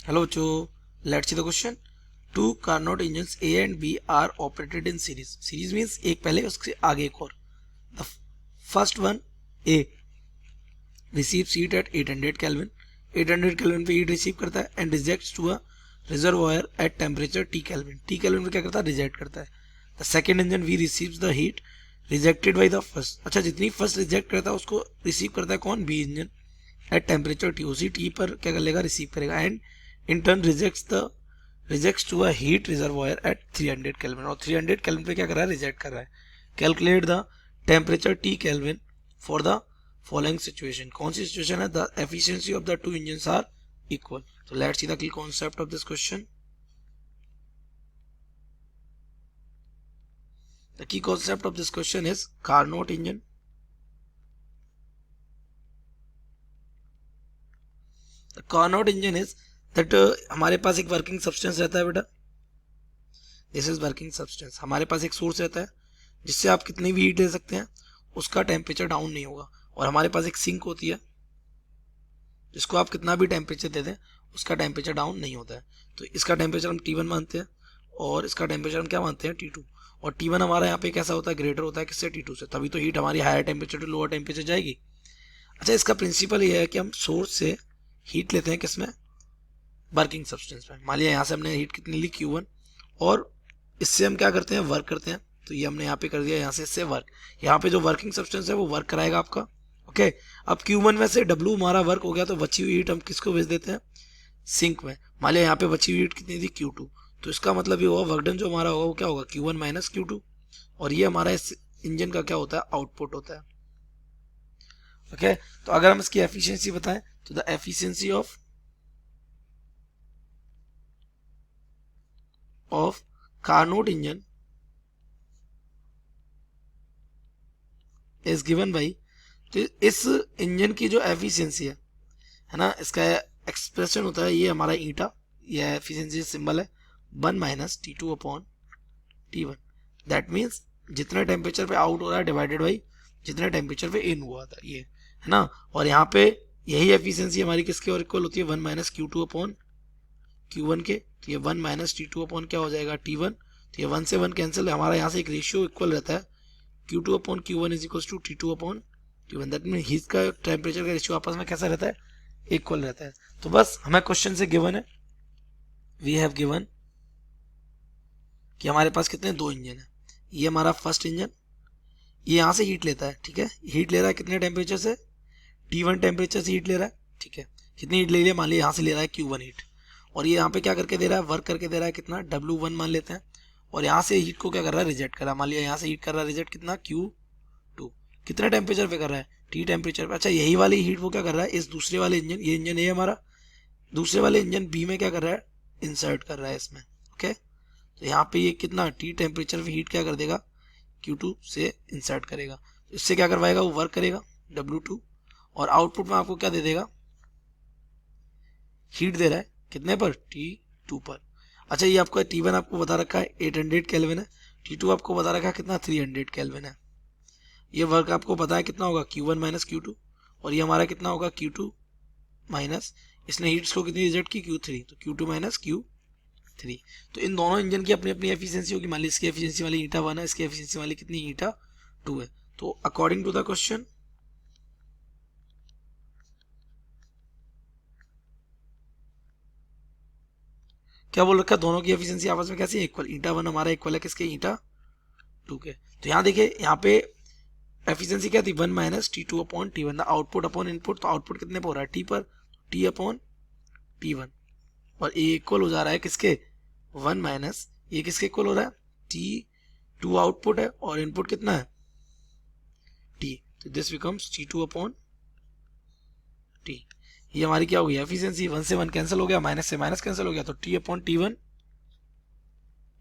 Hello Joe, let's see the question. Two Carnot engines A and B are operated in series. Series means एक पहले उसके आगे एक और. The first one A receives heat at 800 Kelvin. 800 Kelvin पे heat receive करता है and rejects to a reservoir at temperature T Kelvin. T Kelvin पे क्या करता है? Reject करता है. The second engine V receives the heat rejected by the first. अच्छा, जितनी first reject करता है उसको receive करता है कौन? B engine at temperature T. उसी T पर क्या कर लेगा? Receive करेगा and in turn rejects to a heat reservoir at 300 Kelvin. और 300 Kelvin पे क्या कर रहा है? Reject कर रहा है. Calculate the temperature T Kelvin for the following situation. कौन सी situation है? The efficiency of the two engines are equal. So let's see the key concept of this question. The key concept of this question is Carnot engine. The Carnot engine is that हमारे पास एक working substance रहता है बेटा. This is working substance. हमारे पास एक source रहता है जिससे आप कितनी भी हीट दे सकते हैं, उसका टेम्परेचर डाउन नहीं होगा. और हमारे पास एक सिंक होती है जिसको आप कितना भी टेम्परेचर दे दें उसका टेम्परेचर डाउन नहीं होता है. तो इसका टेम्परेचर हम T1 मानते हैं और इसका टेम्परेचर हम क्या मानते हैं? T2. और T1 हमारा यहाँ पे कैसा होता है? ग्रेटर होता है किससे? T2 से. तभी तो हीट हमारी higher temperature to lower temperature जाएगी. अच्छा, इसका प्रिंसिपल ये है कि हम सोर्स से हीट लेते हैं किसमें? वर्किंग सब्सटेंस में. मान लिया यहाँ से हमने हीट कितनी ली? Q1. और इससे हम क्या करते हैं? वर्क करते हैं. तो ये हमने यहाँ पे कर दिया, यहाँ से इससे वर्क. यहाँ पे जो वर्किंग सब्सटेंस है वो वर्क कराएगा आपका. ओके. अब Q1 में से W हमारा वर्क हो गया तो बची हुई हीट हम किसको भेज देते हैं? सिंक में. मान लिया यहाँ पे बची हुई हीट कितनी थी? Q2. तो इसका मतलब ये होगा वर्क डन जो हमारा होगा वो क्या होगा? Q1 minus Q2. और ये हमारा इस इंजन का क्या होता है? आउटपुट होता है. ओके. तो अगर हम इसकी एफिशिएंसी बताएं तो the efficiency of Carnot engine is given by. तो इस इंजन की जो एफिशिएंसी है ना, इसका एक्सप्रेशन होता है ये हमारा ईटा. ये एफिशिएंसी सिंबल है 1 minus T2 upon T1. That means जितने टेम्परेचर पे आउट हो रहा है डिवाइडेड बाई जितने टेम्परेचर पे इन हुआ था, ये है ना. और यहाँ पे यही एफिशिएंसी हमारी किसके और इक्वल होती है? 1 माइनस Q2 अपॉन Q1 के. तो ये 1 माइनस T2 अपॉन क्या हो जाएगा? T1. तो ये 1 से 1 कैंसिल. हमारा यहाँ से एक रेशियो इक्वल रहता है Q2 upon Q1 is equal to T2 upon T1. That mean heat का टेम्परेचर का रेशियो आपस में कैसा रहता है? इक्वल रहता है. तो बस हमें क्वेश्चन से गिवन है, वी हैव गिवन कि हमारे पास कितने? दो इंजन है. ये हमारा फर्स्ट इंजन, ये यहाँ से हीट लेता है. ठीक है. हीट ले रहा है कितने टेम्परेचर से? T1 टेम्परेचर से हीट ले रहा है. ठीक है. कितनी हीट ले लिया? मान लिया यहाँ से ले रहा है Q1 हीट. और ये यहाँ पे क्या करके दे रहा है? वर्क करके दे रहा है. कितना? W1 मान लेते हैं. और यहाँ से हीट को क्या कर रहा है? रिजेक्ट कर रहा है. मान लिया यहाँ से हीट कर रहा है रिजेक्ट. कितना? Q2. कितने टेम्परेचर पे कर रहा है? T टेम्परेचर पे. अच्छा, यही वाली हीट वो क्या कर रहा है? इस दूसरे वाले इंजन, ये इंजन A हमारा, दूसरे वाले इंजन B में क्या कर रहा है? इंसर्ट कर रहा है इसमें. ओके. तो यहाँ पे ये कितना? T टेम्परेचर पे हीट क्या कर देगा? Q2 से इंसर्ट करेगा. इससे क्या करवाएगा? वो वर्क करेगा W2. और आउटपुट में आपको क्या दे देगा? हीट दे रहा है कितने पर? T2 पर. अच्छा, ये आपका T1 आपको बता रखा है 800 केल्विन है. T2 आपको बता रखा है कितना? 300 केल्विन है. ये वर्क आपको पता है कितना होगा? Q1 minus Q2. और ये हमारा कितना होगा? Q2 माइनस, इसने हीट्स को कितनी रिजेक्ट की? Q3. तो Q2 माइनस Q3. तो इन दोनों इंजन की अपनी अपनी एफिशिएंसी होगी. मान ली इसकी एफिशिएंसी वाली ईटा 1 है, इसकी एफिशिएंसी वाली कितनी? ईटा 2 है. तो अकॉर्डिंग टू द क्वेश्चन क्या बोल रखा है? दोनों की एफिशिएंसी आपस में कैसी है? इक्वल. ईटा 1 हमारा इक्वल है किसके? ईटा 2 के. तो यहाँ देखिए, यहाँ पे एफिशिएंसी क्या थी? 1 minus T2 upon T1. The output upon input. तो आउटपुट कितने पर हो रहा है? T पर. T upon T1. और ये इक्वल हो जा रहा है किसके? 1 माइनस, ये किसके इक्वल हो रहा है? T2 आउटपुट है और इनपुट कितना है? T. तो this becomes T2 upon T. ये हमारी क्या होगी? एफिशिएंसी. 1 से 1 कैंसिल हो गया, माइनस से माइनस कैंसिल हो गया. तो T upon T1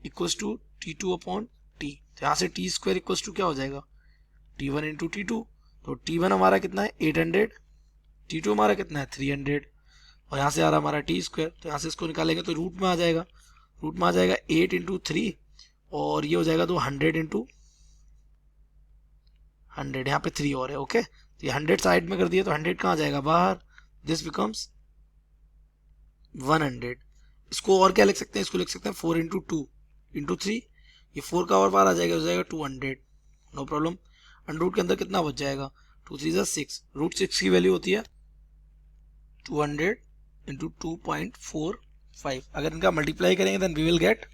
equals to T2 upon T. तो यहाँ से T स्क्वायर इक्वल्स टू क्या हो जाएगा? T1 into T2. तो T1 हमारा कितना है? 800. T2 हमारा कितना है? 300. और यहाँ से आ रहा हमारा T स्क्वायर. तो यहाँ से इसको निकालेंगे तो रूट में आ जाएगा. रूट में आ जाएगा 8 इंटू 3 और ये हो जाएगा तो 100 इंटू 100. यहाँ पे 3 और है. ओके. तो ये 100 साइड में कर दिया तो 100 कहाँ आ जाएगा? बाहर. This becomes 100। इसको और क्या लिख सकते हैं, इसको लिख सकते हैं 4 इंटू 2 इंटू 3, ये 4 का और बार आ जाएगा, हो जाएगा 200, नो प्रॉब्लम। अंडर रूट के अंदर कितना बच जाएगा, 2 3 6, रूट 6 की वैल्यू होती है 200 इंटू 2.45। अगर इनका मल्टीप्लाई करेंगे then we will get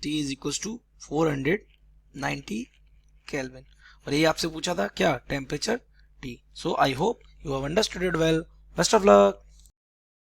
T is equal to 490 kelvin. और ये आपसे पूछा था क्या, temperature T। So I hope you have understood it well. Best of luck.